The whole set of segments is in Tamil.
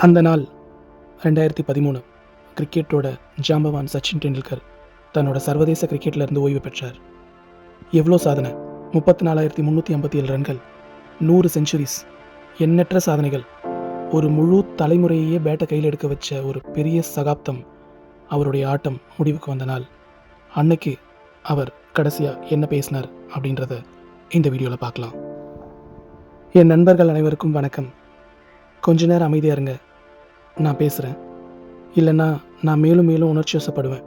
அந்த நாள் 2013. கிரிக்கெட்டோட ஜாம்பவான் சச்சின் டெண்டுல்கர் தன்னோட சர்வதேச கிரிக்கெட்டிலிருந்து ஓய்வு பெற்றார். எவ்வளோ சாதனை! 34,357 ரன்கள், 100 செஞ்சுரிஸ், எண்ணற்ற சாதனைகள், ஒரு முழு தலைமுறையே பேட்டை கையில் எடுக்க வச்ச ஒரு பெரிய சகாப்தம். அவருடைய ஆட்டம் முடிவுக்கு வந்த நாள். அன்னைக்கு அவர் கடைசியாக என்ன பேசினார் அப்படின்றத இந்த வீடியோவில் பார்க்கலாம். என் நண்பர்கள் அனைவருக்கும் வணக்கம். கொஞ்ச நேரம் அமைதியாக இருங்க, நான் பேசுகிறேன். இல்லைன்னா நான் மேலும் மேலும் உணர்ச்சி வசப்படுவேன்.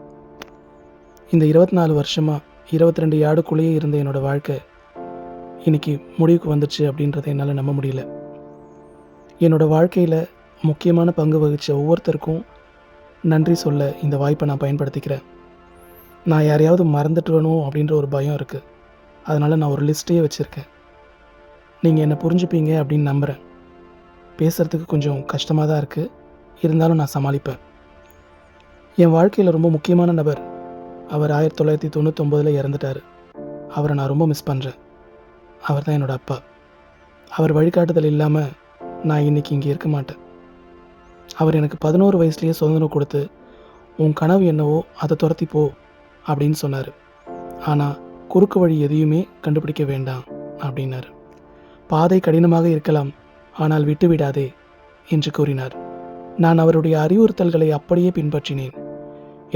இந்த 24 வருஷமாக 22 யார்டுக்குள்ளேயே இருந்த என்னோடய வாழ்க்கை இன்றைக்கி முடிவுக்கு வந்துடுச்சு அப்படின்றத என்னால் நம்ப முடியல. என்னோடய வாழ்க்கையில் முக்கியமான பங்கு வகித்த ஒவ்வொருத்தருக்கும் நன்றி சொல்ல இந்த வாய்ப்பை நான் பயன்படுத்திக்கிறேன். நான் யாரையாவது மறந்துட்டுவேணும் அப்படின்ற ஒரு பயம் இருக்குது. அதனால் நான் ஒரு லிஸ்ட்டையே வச்சுருக்கேன். நீங்கள் என்னை புரிஞ்சுப்பீங்க அப்படின்னு நம்புகிறேன். பேசுகிறதுக்கு கொஞ்சம் கஷ்டமாக தான் இருக்குது, இருந்தாலும் நான் சமாளிப்பேன். என் வாழ்க்கையில் ரொம்ப முக்கியமான நபர். அவர் 1999 இறந்துட்டார். அவரை நான் ரொம்ப மிஸ் பண்ணுறேன். அவர் தான் என்னோடய அப்பா. அவர் வழிகாட்டுதல் இல்லாமல் நான் இன்றைக்கி இங்கே இருக்க மாட்டேன். அவர் எனக்கு 11 வயசுலேயே சுதந்திரம் கொடுத்து, உன் கனவு என்னவோ அதை துரத்தி போ அப்படின்னு சொன்னார். ஆனால் குறுக்கு வழி எதையுமே கண்டுபிடிக்க வேண்டாம் அப்படின்னார். பாதை கடினமாக இருக்கலாம், ஆனால் விட்டுவிடாதே என்று கூறினார். நான் அவருடைய அறிவுறுத்தல்களை அப்படியே பின்பற்றினேன்.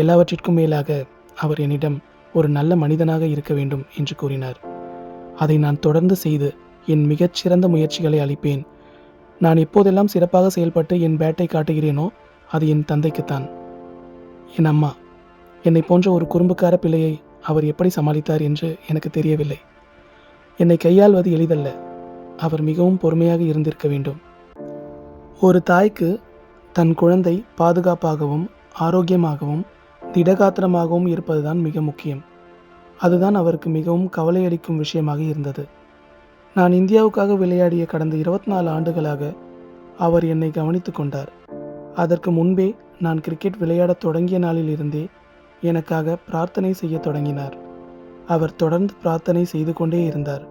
எல்லாவற்றிற்கும் மேலாக அவர் என்னிடம் ஒரு நல்ல மனிதனாக இருக்க வேண்டும் என்று கூறினார். அதை நான் தொடர்ந்து செய்து என் மிகச்சிறந்த முயற்சிகளை அளிப்பேன். நான் எப்போதெல்லாம் சிறப்பாக செயல்பட்டு என் பேட்டை காட்டுகிறேனோ அது என் தந்தைக்குத்தான். என் அம்மா, என்னை போன்ற ஒரு குறும்புக்கார பிள்ளையை அவர் எப்படி சமாளித்தார் என்று எனக்கு தெரியவில்லை. என்னை கையாள்வது எளிதல்ல. அவர் மிகவும் பொறுமையாக இருந்திருக்க வேண்டும். ஒரு தாய்க்கு தன் குழந்தை பாதுகாப்பாகவும் ஆரோக்கியமாகவும் திடகாத்திரமாகவும் இருப்பதுதான் மிக முக்கியம். அதுதான் அவருக்கு மிகவும் கவலையளிக்கும் விஷயமாக இருந்தது. நான் இந்தியாவுக்காக விளையாடிய கடந்த 24 ஆண்டுகளாக அவர் என்னை கவனித்து கொண்டார். அதற்கு முன்பே நான் கிரிக்கெட் விளையாடத் தொடங்கிய நாளில் இருந்தே எனக்காக பிரார்த்தனை செய்ய தொடங்கினார். அவர் தொடர்ந்து பிரார்த்தனை செய்து கொண்டே இருந்தார்.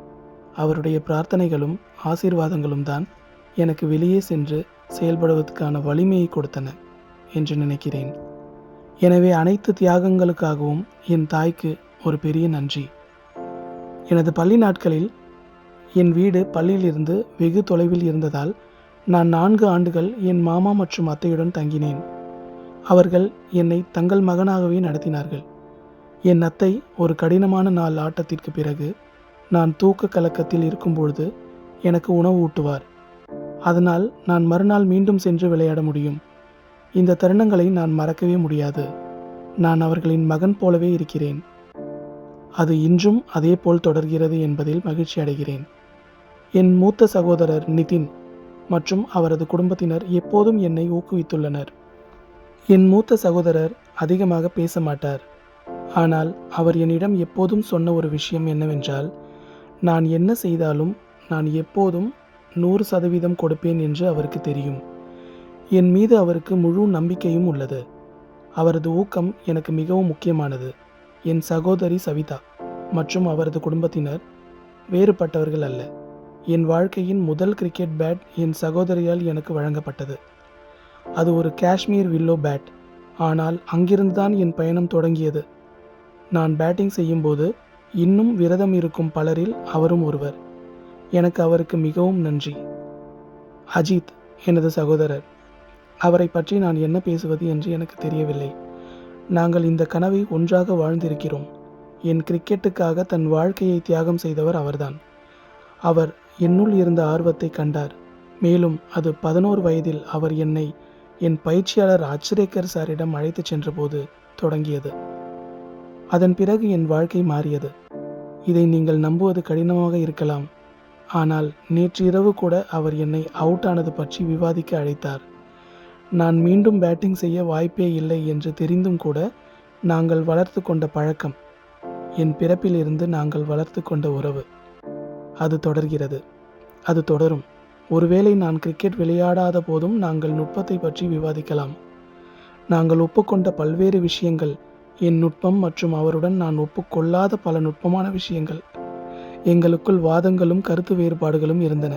அவருடைய பிரார்த்தனைகளும் ஆசீர்வாதங்களும் தான் எனக்கு வெளியே சென்று செயல்படுவதற்கான வலிமையை கொடுத்தன என்று நினைக்கிறேன். எனவே அனைத்து தியாகங்களுக்காகவும் என் தாய்க்கு ஒரு பெரிய நன்றி. எனது பள்ளி நாட்களில் என் வீடு பள்ளியிலிருந்து வெகு தொலைவில் இருந்ததால் நான் 4 ஆண்டுகள் என் மாமா மற்றும் அத்தையுடன் தங்கினேன். அவர்கள் என்னை தங்கள் மகனாகவே நடத்தினார்கள். என் அத்தை ஒரு கடினமான நாள் ஆட்டத்திற்கு பிறகு நான் தூக்க கலக்கத்தில் இருக்கும்பொழுது எனக்கு உணவு ஊட்டுவார். அதனால் நான் மறுநாள் மீண்டும் சென்று விளையாட முடியும். இந்த தருணங்களை நான் மறக்கவே முடியாது. நான் அவர்களின் மகன் போலவே இருக்கிறேன். அது இன்றும் அதே போல் தொடர்கிறது என்பதில் மகிழ்ச்சி அடைகிறேன். என் மூத்த சகோதரர் நிதின் மற்றும் அவரது குடும்பத்தினர் எப்போதும் என்னை ஊக்குவித்துள்ளனர். என் மூத்த சகோதரர் அதிகமாக பேச மாட்டார். ஆனால் அவர் என்னிடம் எப்போதும் சொன்ன ஒரு விஷயம் என்னவென்றால், நான் என்ன செய்தாலும் நான் எப்போதும் 100% கொடுப்பேன் என்று அவருக்கு தெரியும். என் மீது அவருக்கு முழு நம்பிக்கையும் உள்ளது. அவரது ஊக்கம் எனக்கு மிகவும் முக்கியமானது. என் சகோதரி சவிதா மற்றும் அவரது குடும்பத்தினர் வேறுபட்டவர்கள் அல்ல. என் வாழ்க்கையின் முதல் கிரிக்கெட் பேட் என் சகோதரியால் எனக்கு வழங்கப்பட்டது. அது ஒரு காஷ்மீர் வில்லோ பேட். ஆனால் அங்கிருந்துதான் என் பயணம் தொடங்கியது. நான் பேட்டிங் செய்யும்போது இன்னும் விரதம் இருக்கும் பலரில் அவரும் ஒருவர். எனக்கு அவருக்கு மிகவும் நன்றி. அஜித் எனது சகோதரர். அவரை பற்றி நான் என்ன பேசுவது என்று எனக்கு தெரியவில்லை. நாங்கள் இந்த கனவை ஒன்றாக வாழ்ந்திருக்கிறோம். என் கிரிக்கெட்டுக்காக தன் வாழ்க்கையை தியாகம் செய்தவர் அவர்தான். அவர் என்னுள் இருந்த ஆர்வத்தை கண்டார். மேலும் அது 11 வயதில் அவர் என்னை என் பயிற்சியாளர் அச்ரேக்கர் சாரிடம் அழைத்து சென்றபோது தொடங்கியது. அதன் பிறகு என் வாழ்க்கை மாறியது. இதை நீங்கள் நம்புவது கடினமாக இருக்கலாம். ஆனால் நேற்று இரவு கூட அவர் என்னை அவுட் ஆனது பற்றி விவாதிக்க அழைத்தார். நான் மீண்டும் பேட்டிங் செய்ய வாய்ப்பே இல்லை என்று தெரிந்தும் கூட நாங்கள் வளர்த்து கொண்ட பழக்கம், என் பிறப்பிலிருந்து நாங்கள் வளர்த்து கொண்ட உறவு, அது தொடர்கிறது. அது தொடரும். ஒருவேளை நான் கிரிக்கெட் விளையாடாத போதும் நாங்கள் நுட்பத்தை பற்றி விவாதிக்கலாம். நாங்கள் ஒப்புக்கொண்ட பல்வேறு விஷயங்கள், என் நுட்பம் மற்றும் அவருடன் நான் ஒப்புக்கொள்ளாத பல நுட்பமான விஷயங்கள். எங்களுக்குள் வாதங்களும் கருத்து வேறுபாடுகளும் இருந்தன.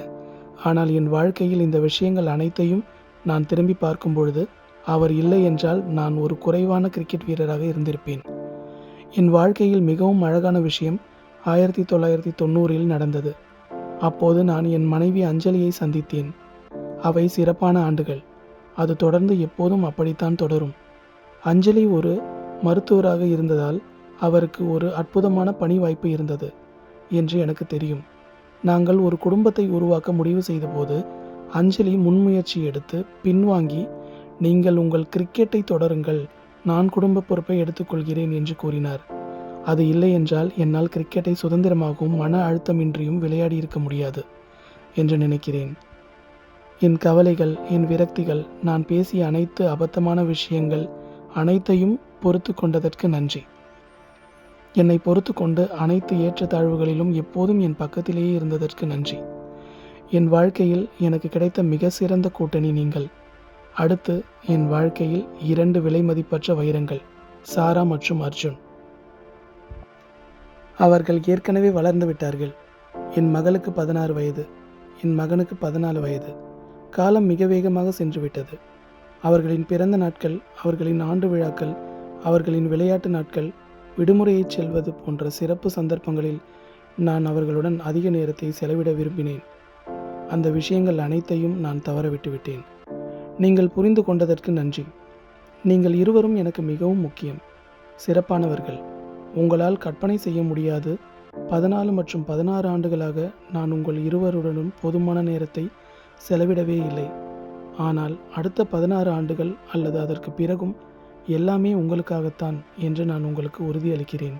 ஆனால் என் வாழ்க்கையில் இந்த விஷயங்கள் அனைத்தையும் நான் திரும்பி பார்க்கும் பொழுது அவர் இல்லை என்றால் நான் ஒரு குறைவான கிரிக்கெட் வீரராக இருந்திருப்பேன். என் வாழ்க்கையில் மிகவும் அழகான விஷயம் 1990இல் நடந்தது. அப்போது நான் என் மனைவி அஞ்சலியை சந்தித்தேன். அவை சிறப்பான ஆண்டுகள். அது தொடர்ந்து எப்போதும் அப்படித்தான் தொடரும். அஞ்சலி ஒரு மருத்துவராக இருந்ததால் அவருக்கு ஒரு அற்புதமான பணி வாய்ப்பு இருந்தது என்று எனக்கு தெரியும். நாங்கள் ஒரு குடும்பத்தை உருவாக்க முடிவு செய்தபோது அஞ்சலி முன்முயற்சி எடுத்து பின்வாங்கி, நீங்கள் உங்கள் கிரிக்கெட்டை தொடருங்கள், நான் குடும்ப பொறுப்பை எடுத்துக்கொள்கிறேன் என்று கூறினார். அது இல்லை என்றால் என்னால் கிரிக்கெட்டை சுதந்திரமாகவும் மன அழுத்தமின்றியும் விளையாடி இருக்க முடியாது என்று நினைக்கிறேன். என் கவலைகள், என் விரக்திகள், நான் பேசிய அனைத்து அபத்தமான விஷயங்கள் அனைத்தையும் பொறுத்து கொண்டதற்கு நன்றி. என்னை பொறுத்து கொண்டு அனைத்து ஏற்றத்தாழ்வுகளிலும் எப்போதும் என் பக்கத்திலேயே இருந்ததற்கு நன்றி. என் வாழ்க்கையில் எனக்கு கிடைத்த மிக சிறந்த கூட்டணி நீங்கள். அடுத்து என் வாழ்க்கையில் 2 விலைமதிப்பற்ற வைரங்கள், சாரா மற்றும் அர்ஜுன். அவர்கள் ஏற்கனவே வளர்ந்து விட்டார்கள். என் மகளுக்கு 16 வயது, என் மகனுக்கு 14 வயது. காலம் மிக வேகமாக சென்று விட்டது. அவர்களின் பிறந்த நாட்கள், அவர்களின் ஆண்டு விழாக்கள், அவர்களின் விளையாட்டு நாட்கள், விடுமுறையைச் செல்வது போன்ற சிறப்பு சந்தர்ப்பங்களில் நான் அவர்களுடன் அதிக நேரத்தை செலவிட விரும்பினேன். அந்த விஷயங்கள் அனைத்தையும் நான் தவறவிட்டு விட்டேன். நீங்கள் புரிந்து கொண்டதற்கு நன்றி. நீங்கள் இருவரும் எனக்கு மிகவும் முக்கியம், சிறப்பானவர்கள். உங்களால் கற்பனை செய்ய முடியாது. 14 மற்றும் 16 ஆண்டுகளாக நான் உங்கள் இருவருடனும் போதுமான நேரத்தை செலவிடவே இல்லை. ஆனால் அடுத்த 16 ஆண்டுகள் அல்லது அதற்கு பிறகும் எல்லாமே உங்களுக்காகத்தான் என்று நான் உங்களுக்கு உறுதியளிக்கிறேன்.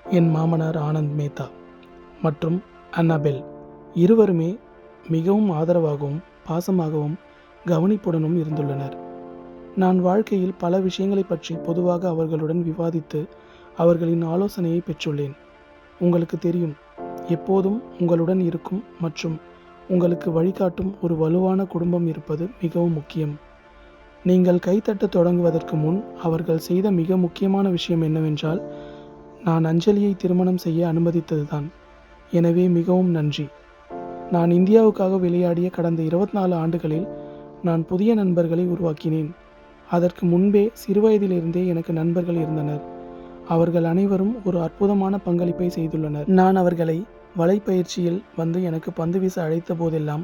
என் மாமனார் ஆனந்த் மேத்தா மற்றும் அன்னாபெல் இருவருமே மிகவும் ஆதரவாகவும் பாசமாகவும் கவனிப்புடனும் இருந்துள்ளனர். நான் வாழ்க்கையில் பல விஷயங்களை பற்றி பொதுவாக அவர்களுடன் விவாதித்து அவர்களின் ஆலோசனையை பெற்றுள்ளேன். உங்களுக்கு தெரியும், எப்போதும் உங்களுடன் இருக்கும் மற்றும் உங்களுக்கு வழிகாட்டும் ஒரு வலுவான குடும்பம் இருப்பது மிகவும் முக்கியம். நீங்கள் கைத்தட்ட தொடங்குவதற்கு முன் அவர்கள் செய்த மிக முக்கியமான விஷயம் என்னவென்றால், நான் அஞ்சலியை திருமணம் செய்ய அனுமதித்ததுதான். எனவே மிகவும் நன்றி. நான் இந்தியாவுக்காக விளையாடிய கடந்த 24 ஆண்டுகளில் நான் புதிய நண்பர்களை உருவாக்கினேன். அதற்கு முன்பே சிறுவயதிலிருந்தே எனக்கு நண்பர்கள் இருந்தனர். அவர்கள் அனைவரும் ஒரு அற்புதமான பங்களிப்பை செய்துள்ளனர். நான் அவர்களை வலைப்பயிற்சியில் வந்து எனக்கு பந்து வீச அழைத்த போதெல்லாம்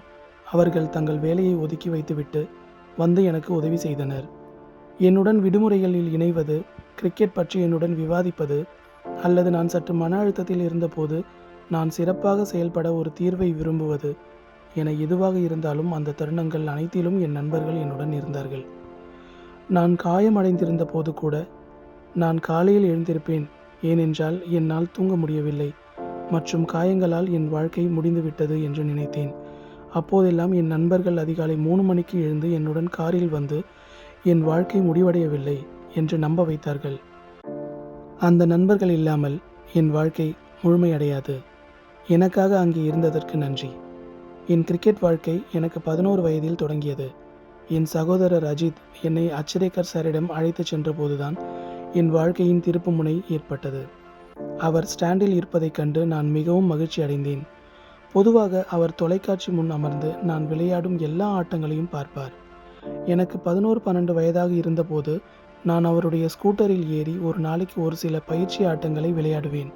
அவர்கள் தங்கள் வேலையை ஒதுக்கி வைத்துவிட்டு வந்து எனக்கு உதவி செய்தனர். என்னுடன் விடுமுறைகளில் இணைவது, கிரிக்கெட் பற்றி என்னுடன் விவாதிப்பது, அல்லது நான் சற்று மன அழுத்தத்தில் இருந்தபோது நான் சிறப்பாக செயல்பட ஒரு தீர்வை விரும்புவது என எதுவாக இருந்தாலும் அந்த தருணங்கள் அனைத்திலும் என் நண்பர்கள் என்னுடன் இருந்தார்கள். நான் காயமடைந்திருந்த போது கூட நான் காலையில் எழுந்திருப்பேன், ஏனென்றால் என்னால் தூங்க முடியவில்லை மற்றும் காயங்களால் என் வாழ்க்கை முடிந்துவிட்டது என்று நினைத்தேன். அப்போதெல்லாம் என் நண்பர்கள் அதிகாலை 3 மணிக்கு எழுந்து என்னுடன் காரில் வந்து என் வாழ்க்கை முடிவடையவில்லை என்று நம்ப வைத்தார்கள். அந்த நண்பர்கள் இல்லாமல் என் வாழ்க்கை முழுமையடையாது. எனக்காக அங்கே இருந்ததற்கு நன்றி. என் கிரிக்கெட் வாழ்க்கை எனக்கு 11 வயதில் தொடங்கியது. என் சகோதரர் அஜித் என்னை அச்சரேக்கர் சாரிடம் அழைத்து சென்றபோதுதான் என் வாழ்க்கையின் திருப்புமுனை ஏற்பட்டது. அவர் ஸ்டாண்டில் இருப்பதைக் கண்டு நான் மிகவும் மகிழ்ச்சி அடைந்தேன். பொதுவாக அவர் தொலைக்காட்சி முன் அமர்ந்து நான் விளையாடும் எல்லா ஆட்டங்களையும் பார்ப்பார். எனக்கு 11-12 வயதாக இருந்தபோது நான் அவருடைய ஸ்கூட்டரில் ஏறி ஒரு நாளைக்கு ஒரு சில பயிற்சி ஆட்டங்களை விளையாடுவேன்.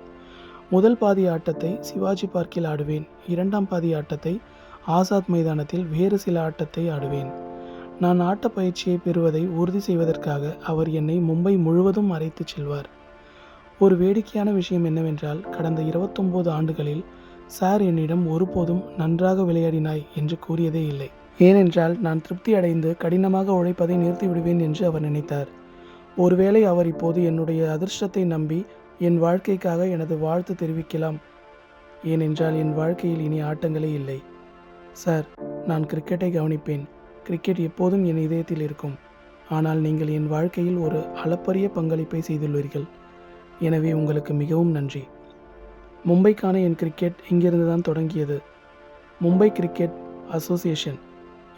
முதல் பாதி ஆட்டத்தை சிவாஜி பார்க்கில் ஆடுவேன். 2ஆம் பாதி ஆட்டத்தை ஆசாத் மைதானத்தில் வேறு சில ஆட்டத்தை ஆடுவேன். நான் ஆட்ட பயிற்சியை பெறுவதை உறுதி செய்வதற்காக அவர் என்னை மும்பை முழுவதும் அழைத்துச் செல்வார். ஒரு வேடிக்கையான விஷயம் என்னவென்றால், கடந்த 29 ஆண்டுகளில் சார் என்னிடம் ஒருபோதும் நன்றாக விளையாடினாய் என்று கூறியதே இல்லை. ஏனென்றால் நான் திருப்தி அடைந்து கடினமாக உழைப்பதை நிறுத்திவிடுவேன் என்று அவர் நினைத்தார். ஒருவேளை அவர் இப்போது என்னுடைய அதிர்ஷ்டத்தை நம்பி என் வாழ்க்கைக்காக எனது வாழ்த்து தெரிவிக்கலாம். ஏனென்றால் என் வாழ்க்கையில் இனி ஆட்டங்களே இல்லை. சார், நான் கிரிக்கெட்டை கவனிப்பேன். கிரிக்கெட் எப்போதும் என் இதயத்தில் இருக்கும். ஆனால் நீங்கள் என் வாழ்க்கையில் ஒரு அளப்பரிய பங்களிப்பை செய்துள்ளீர்கள். எனவே உங்களுக்கு மிகவும் நன்றி. மும்பைக்கான என் கிரிக்கெட் இங்கிருந்து தான் தொடங்கியது. மும்பை கிரிக்கெட் அசோசியேஷன்,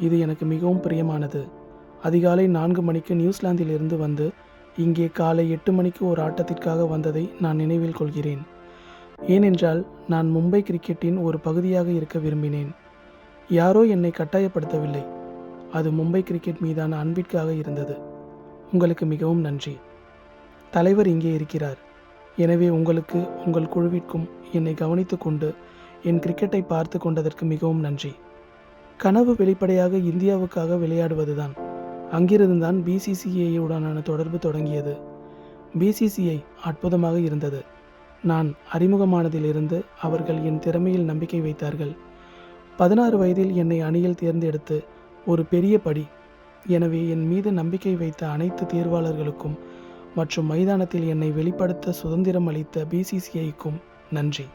இது எனக்கு மிகவும் பிரியமானது. அதிகாலை 4 மணிக்கு நியூசிலாந்திலிருந்து வந்து இங்கே காலை 8 மணிக்கு ஒரு ஆட்டத்திற்காக வந்ததை நான் நினைவில் கொள்கிறேன். ஏனென்றால் நான் மும்பை கிரிக்கெட்டின் ஒரு பகுதியாக இருக்க விரும்பினேன். யாரோ என்னை கட்டாயப்படுத்தவில்லை. அது மும்பை கிரிக்கெட் மீதான அன்பிற்காக இருந்தது. உங்களுக்கு மிகவும் நன்றி. தலைவர் இங்கே இருக்கிறார். எனவே உங்களுக்கு, உங்கள் குழுவிற்கும் என்னை கவனித்து கொண்டு என் கிரிக்கெட்டை பார்த்து கொண்டதற்கு மிகவும் நன்றி. கனவு வெளிப்படையாக இந்தியாவுக்காக விளையாடுவதுதான். அங்கிருந்துதான் பிசிசிஐ-உடனான தொடர்பு தொடங்கியது. பிசிசிஐ அற்புதமாக இருந்தது. நான் அறிமுகமானதிலிருந்து அவர்கள் என் திறமையில் நம்பிக்கை வைத்தார்கள். 16 வயதில் என்னை அணியில் தேர்ந்தெடுத்து ஒரு பெரிய படி. எனவே என் மீது நம்பிக்கை வைத்த அனைத்து தேர்வாளர்களுக்கும் மற்றும் மைதானத்தில் என்னை வெளிப்படுத்த சுதந்திரம் அளித்த பிசிசிஐக்கும் நன்றி.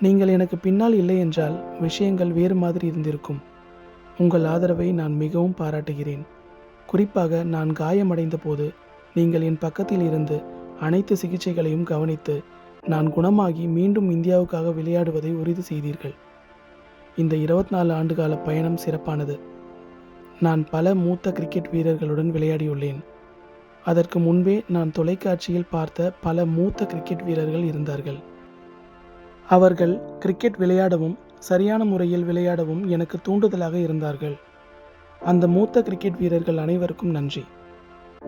நீங்கள் எனக்கு பின்னால் இல்லை என்றால் விஷயங்கள் வேறு மாதிரி இருந்திருக்கும். உங்கள் ஆதரவை நான் மிகவும் பாராட்டுகிறேன். குறிப்பாக நான் காயமடைந்த போது நீங்கள் என் பக்கத்தில் இருந்து அனைத்து சிகிச்சைகளையும் கவனித்து நான் குணமாகி மீண்டும் இந்தியாவுக்காக விளையாடுவதை உறுதி செய்தீர்கள். இந்த 24 ஆண்டுகால பயணம் சிறப்பானது. நான் பல மூத்த கிரிக்கெட் வீரர்களுடன் விளையாடியுள்ளேன். அதற்கு முன்பே நான் தொலைக்காட்சியில் பார்த்த பல மூத்த கிரிக்கெட் வீரர்கள் இருந்தார்கள். அவர்கள் கிரிக்கெட் விளையாடவும் சரியான முறையில் விளையாடவும் எனக்கு தூண்டுதலாக இருந்தார்கள். அந்த மூத்த கிரிக்கெட் வீரர்கள் அனைவருக்கும் நன்றி.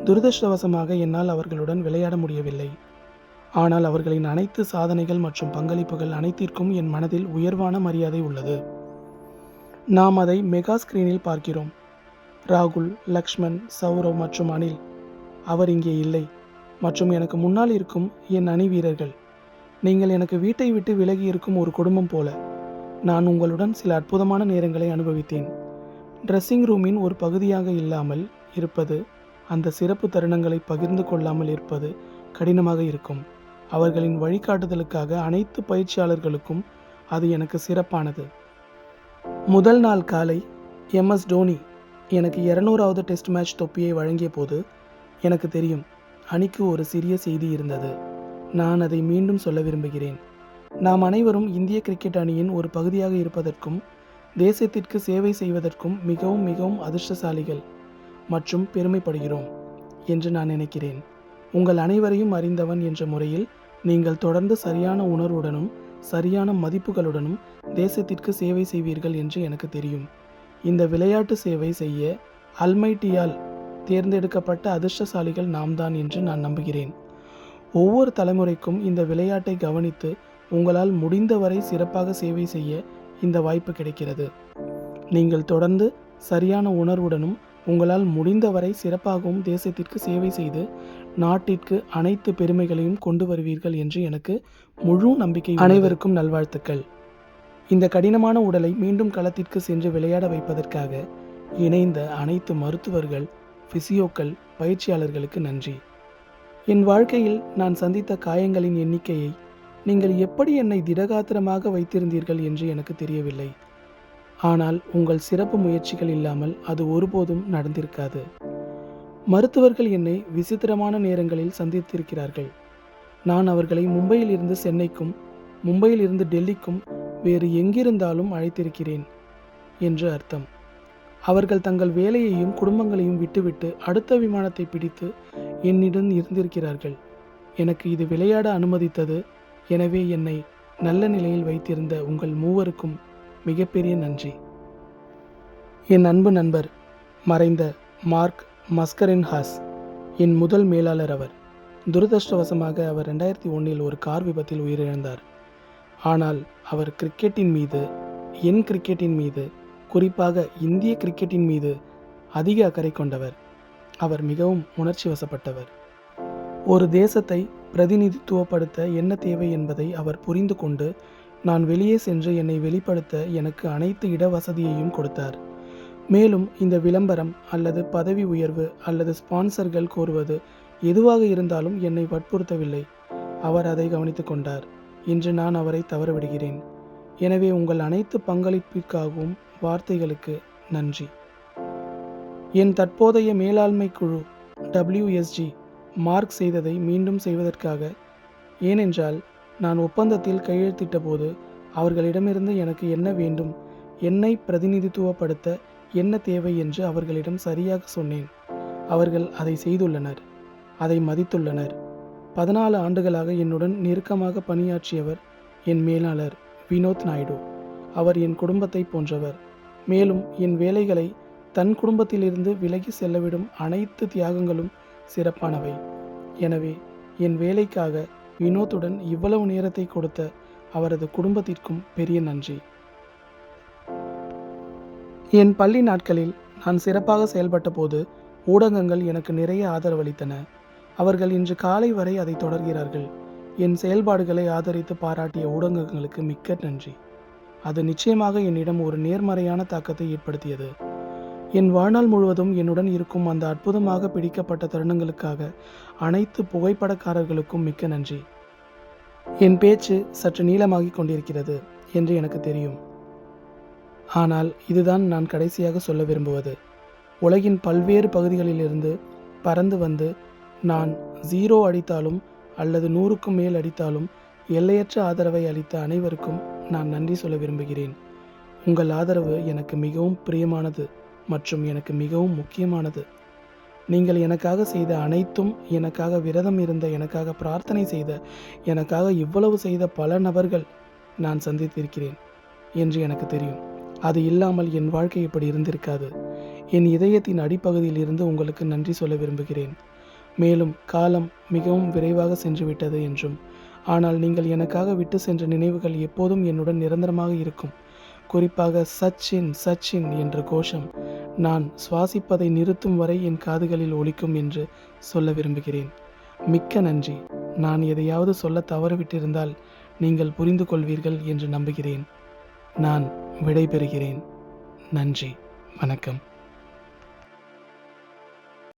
துரதிர்ஷ்டவசமாக என்னால் அவர்களுடன் விளையாட முடியவில்லை. ஆனால் அவர்களின் அனைத்து சாதனைகள் மற்றும் பங்களிப்புகள் அனைத்திற்கும் என் மனதில் உயர்வான மரியாதை உள்ளது. நாம் அதை மெகா ஸ்கிரீனில் பார்க்கிறோம். ராகுல், லக்ஷ்மண், சௌரவ் மற்றும் அனில், அவர் இங்கே இல்லை. மற்றும் எனக்கு முன்னால் இருக்கும் என் அணி வீரர்கள். நீங்கள் எனக்கு வீட்டை விட்டு விலகி இருக்கும் ஒரு குடும்பம் போல. நான் உங்களுடன் சில அற்புதமான நேரங்களை அனுபவித்தேன். ட்ரெஸ்ஸிங் ரூமின் ஒரு பகுதியாக இல்லாமல் இருப்பது, அந்த சிறப்பு தருணங்களை பகிர்ந்து கொள்ளாமல் இருப்பது கடினமாக இருக்கும். அவர்களின் வழிகாட்டுதலுக்காக அனைத்து பயிற்சியாளர்களுக்கும் அது எனக்கு சிறப்பானது. முதல் நாள் காலை எம்எஸ் டோனி எனக்கு 200வது டெஸ்ட் மேட்ச் தொப்பியை வழங்கிய போது எனக்கு தெரியும், அணிக்கு ஒரு சிறிய செய்தி இருந்தது. நான் அதை மீண்டும் சொல்ல விரும்புகிறேன். நாம் அனைவரும் இந்திய கிரிக்கெட் அணியின் ஒரு பகுதியாக இருப்பதற்கும் தேசத்திற்கு சேவை செய்வதற்கும் மிகவும் மிகவும் அதிர்ஷ்டசாலிகள் மற்றும் பெருமைப்படுகிறோம் என்று நான் நினைக்கிறேன். உங்கள் அனைவரையும் அறிந்தவன் என்ற முறையில் நீங்கள் தொடர்ந்து சரியான உணர்வுடனும் சரியான மதிப்புகளுடனும் தேசத்திற்கு சேவை செய்வீர்கள் என்று எனக்கு தெரியும். இந்த விளையாட்டு சேவை செய்ய அல்மைட்டியால் தேர்ந்தெடுக்கப்பட்ட அதிர்ஷ்டசாலிகள் நாம்தான் என்று நான் நம்புகிறேன். ஒவ்வொரு தலைமுறைக்கும் இந்த விளையாட்டை கவனித்து உங்களால் முடிந்தவரை சிறப்பாக சேவை செய்ய இந்த வாய்ப்பு கிடைக்கிறது. நீங்கள் தொடர்ந்து சரியான உணர்வுடனும் உங்களால் முடிந்தவரை சிறப்பாகவும் தேசத்திற்கு சேவை செய்து நாட்டிற்கு அனைத்து பெருமைகளையும் கொண்டு வருவீர்கள் என்று எனக்கு முழு நம்பிக்கை. அனைவருக்கும் நல்வாழ்த்துக்கள். இந்த கடினமான உடலை மீண்டும் களத்திற்கு சென்று விளையாட வைப்பதற்காக இணைந்த அனைத்து மருத்துவர்கள், பிசியோக்கள், பயிற்சியாளர்களுக்கு நன்றி. என் வாழ்க்கையில் நான் சந்தித்த காயங்களின் எண்ணிக்கையை நீங்கள் எப்படி என்னை திடகாத்திரமாக வைத்திருந்தீர்கள் என்று எனக்கு தெரியவில்லை. ஆனால் உங்கள் சிறப்பு முயற்சிகள் இல்லாமல் அது ஒருபோதும் நடந்திருக்காது. மருத்துவர்கள் என்னை விசித்திரமான நேரங்களில் சந்தித்திருக்கிறார்கள். நான் அவர்களை மும்பையில் இருந்து சென்னைக்கும் மும்பையில் இருந்து டெல்லிக்கும் வேறு எங்கிருந்தாலும் அழைத்திருக்கிறேன் என்று அர்த்தம். அவர்கள் தங்கள் வேலையையும் குடும்பங்களையும் விட்டுவிட்டு அடுத்த விமானத்தை பிடித்து என்னிடம் இருந்திருக்கிறார்கள். எனக்கு இது விளையாட அனுமதித்தது. எனவே என்னை நல்ல நிலையில் வைத்திருந்த உங்கள் மூவருக்கும் மிகப்பெரிய நன்றி. என் அன்பு நண்பர் மறைந்த மார்க் மஸ்கரென்ஹாஸ் என் முதல் மேலாளர். அவர் துரதிர்ஷ்டவசமாக அவர் 2001 ஒரு கார் விபத்தில் உயிரிழந்தார். ஆனால் அவர் கிரிக்கெட்டின் மீது, என் கிரிக்கெட்டின் மீது, குறிப்பாக இந்திய கிரிக்கெட்டின் மீது அதிக அக்கறை கொண்டவர். அவர் மிகவும் உணர்ச்சி வசப்பட்டவர். ஒரு தேசத்தை பிரதிநிதித்துவப்படுத்த என்ன தேவை என்பதை அவர் புரிந்து கொண்டு நான் வெளியே சென்று என்னை வெளிப்படுத்த எனக்கு அனைத்து இட வசதியையும் கொடுத்தார். மேலும் இந்த விளம்பரம் அல்லது பதவி உயர்வு அல்லது ஸ்பான்சர்கள் கோருவது எதுவாக இருந்தாலும் என்னை வற்புறுத்தவில்லை. அவர் அதை கவனித்து கொண்டார். இன்று நான் அவரை தவறவிடுகிறேன். எனவே உங்கள் அனைத்து பங்களிப்பிற்காகவும் வார்த்தைகளுக்கு நன்றி. என் தற்போதைய மேலாண்மை குழு WSG மார்க் செய்ததை மீண்டும் செய்வதற்காக. ஏனென்றால் நான் ஒப்பந்தத்தில் கையெழுத்திட்ட போது அவர்களிடமிருந்து எனக்கு என்ன வேண்டும், என்னை பிரதிநிதித்துவப்படுத்த என்ன தேவை என்று அவர்களிடம் சரியாக சொன்னேன். அவர்கள் அதை செய்துள்ளனர், அதை மதித்துள்ளனர். 14 ஆண்டுகளாக என்னுடன் நெருக்கமாக பணியாற்றியவர் என் மேலாளர் வினோத் நாயுடு. அவர் என் குடும்பத்தை போன்றவர். மேலும் என் வேலைகளை தன் குடும்பத்திலிருந்து விலகி செல்லவிடும் அனைத்து தியாகங்களும் சிறப்பானவை. எனவே என் வேலைக்காக வினோத்துடன் இவ்வளவு நேரத்தை கொடுத்த அவரது குடும்பத்திற்கும் பெரிய நன்றி. என் பள்ளி நாட்களில் நான் சிறப்பாக செயல்பட்ட போது ஊடகங்கள் எனக்கு நிறைய ஆதரவளித்தன. அவர்கள் இன்று காலை வரை அதை தொடர்கிறார்கள். என் செயல்பாடுகளை ஆதரித்து பாராட்டிய ஊடகங்களுக்கு மிக்க நன்றி. அது நிச்சயமாக என்னிடம் ஒரு நேர்மறையான தாக்கத்தை ஏற்படுத்தியது. என் வாழ்நாள் முழுவதும் என்னுடன் இருக்கும் அந்த அற்புதமாக பிடிக்கப்பட்ட தருணங்களுக்காக அனைத்து புகைப்படக்காரர்களுக்கும் மிக்க நன்றி. என் பேச்சு சற்று நீளமாகிக் கொண்டிருக்கிறது என்று எனக்கு தெரியும். ஆனால் இதுதான் நான் கடைசியாக சொல்ல விரும்புவது. உலகின் பல்வேறு பகுதிகளிலிருந்து பறந்து வந்து நான் 0 அடித்தாலும் அல்லது 100க்கும் மேல் அடித்தாலும் எல்லையற்ற ஆதரவை அளித்த அனைவருக்கும் நான் நன்றி சொல்ல விரும்புகிறேன். உங்கள் ஆதரவு எனக்கு மிகவும் பிரியமானது மற்றும் எனக்கு மிகவும் முக்கியமானது. நீங்கள் எனக்காக செய்த அனைத்தும், எனக்காக விரதம் இருந்த, எனக்காக பிரார்த்தனை செய்த, எனக்காக இவ்வளவு செய்த பல நபர்கள் நான் சந்தித்திருக்கிறேன் என்று எனக்கு தெரியும். அது இல்லாமல் என் வாழ்க்கை இப்படி இருந்திருக்காது. என் இதயத்தின் அடிப்பகுதியில் இருந்து உங்களுக்கு நன்றி சொல்ல விரும்புகிறேன். மேலும் காலம் மிகவும் விரைவாக சென்றுவிட்டது என்றும், ஆனால் நீங்கள் எனக்காக விட்டு சென்ற நினைவுகள் எப்போதும் என்னுடன் நிரந்தரமாக இருக்கும். குறிப்பாக சச்சின் சச்சின் என்ற கோஷம் நான் சுவாசிப்பதை நிறுத்தும் வரை என் காதுகளில் ஒலிக்கும் என்று சொல்ல விரும்புகிறேன். மிக்க நன்றி. நான் எதையாவது சொல்ல தவறிவிட்டிருந்தால் நீங்கள் புரிந்து கொள்வீர்கள் என்று நம்புகிறேன். நான் விடைபெறுகிறேன். நன்றி. வணக்கம்.